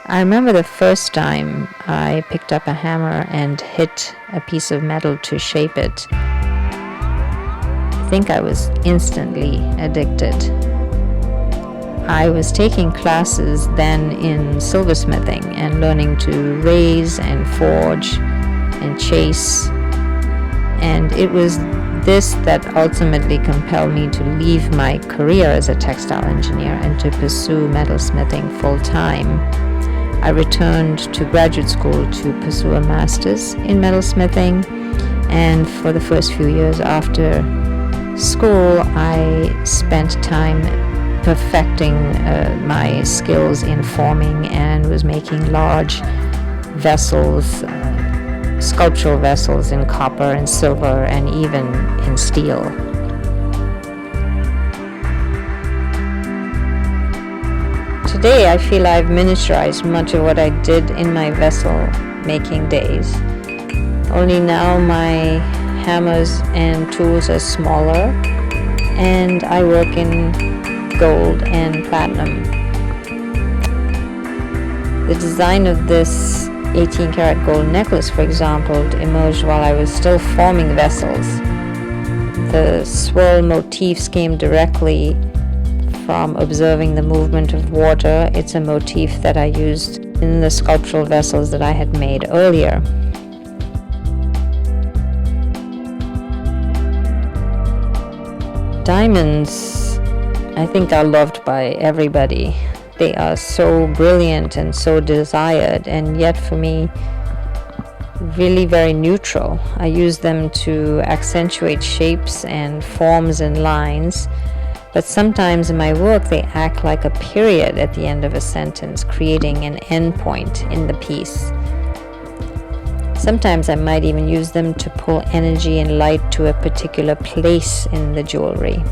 I remember the first time I picked up a hammer and hit a piece of metal to shape it. I think I was instantly addicted. I was taking classes then in silversmithing and learning to raise and forge and chase. And it was this that ultimately compelled me to leave my career as a textile engineer and to pursue metalsmithing full-time. I returned to graduate school to pursue a master's in metalsmithing, and for the first few years after school, I spent time perfecting my skills in forming and was making large vessels, sculptural vessels in copper and silver and even in steel. Today I feel I've miniaturized much of what I did in my vessel making days. Only now my hammers and tools are smaller and I work in gold and platinum. The design of this 18 karat gold necklace, for example, emerged while I was still forming vessels. The swirl motifs came directly from observing the movement of water. It's a motif that I used in the sculptural vessels that I had made earlier. Diamonds, I think, are loved by everybody. They are so brilliant and so desired, and yet for me, really very neutral. I use them to accentuate shapes and forms and lines, but sometimes in my work they act like a period at the end of a sentence, creating an end point in the piece. Sometimes I might even use them to pull energy and light to a particular place in the jewelry.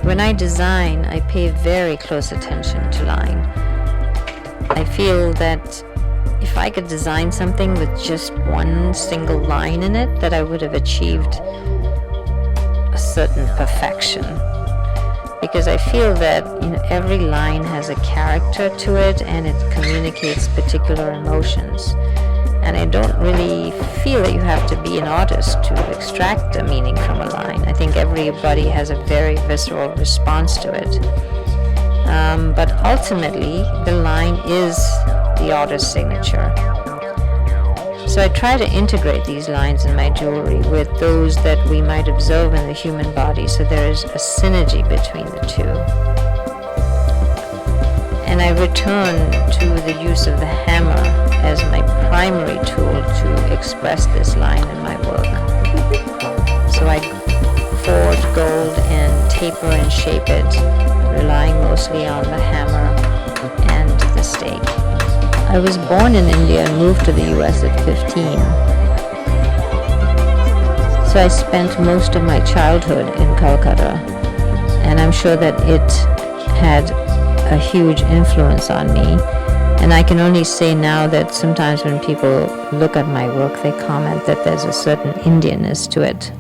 When I design, I pay very close attention to line. I feel that if I could design something with just one single line in it, that I would have achieved a certain perfection. Because I feel that every line has a character to it and it communicates particular emotions. And I don't really feel that you have to be an artist to extract a meaning from a line. I think everybody has a very visceral response to it. But ultimately, the line is the artist's signature. So I try to integrate these lines in my jewelry with those that we might observe in the human body, so there is a synergy between the two. And I return to the use of the hammer as my primary tool to express this line in my work. So I forge gold and taper and shape it, relying mostly on the hammer and the stake. I was born in India and moved to the US at 15. So I spent most of my childhood in Calcutta, and I'm sure that it had a huge influence on me. And I can only say now that sometimes when people look at my work, they comment that there's a certain Indianness to it.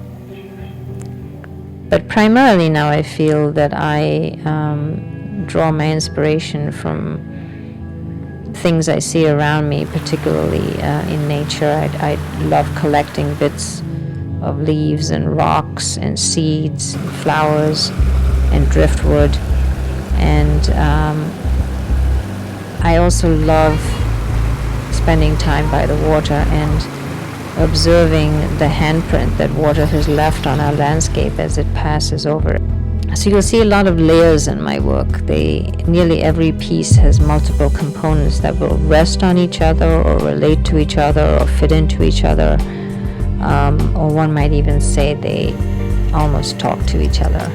But primarily now I feel that I draw my inspiration from things I see around me, particularly in nature. I love collecting bits of leaves and rocks and seeds and flowers and driftwood. And I also love spending time by the water and observing the handprint that water has left on our landscape as it passes over it. So you'll see a lot of layers in my work. Nearly every piece has multiple components that will rest on each other or relate to each other or fit into each other, or one might even say they almost talk to each other.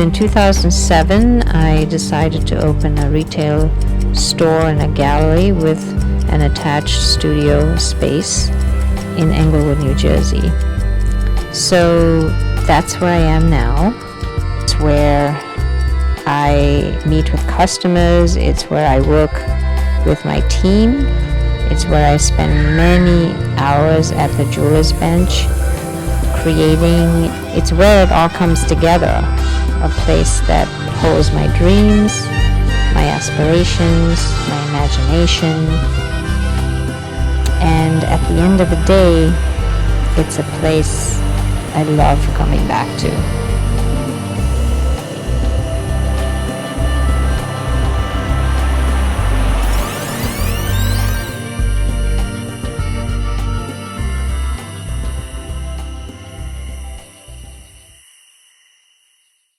In 2007, I decided to open a retail store and a gallery with an attached studio space in Englewood, New Jersey. So that's where I am now. It's where I meet with customers. It's where I work with my team. It's where I spend many hours at the jeweler's bench creating. It's where it all comes together. a place that holds my dreams, my aspirations, my imagination. And at the end of the day, it's a place I love coming back to.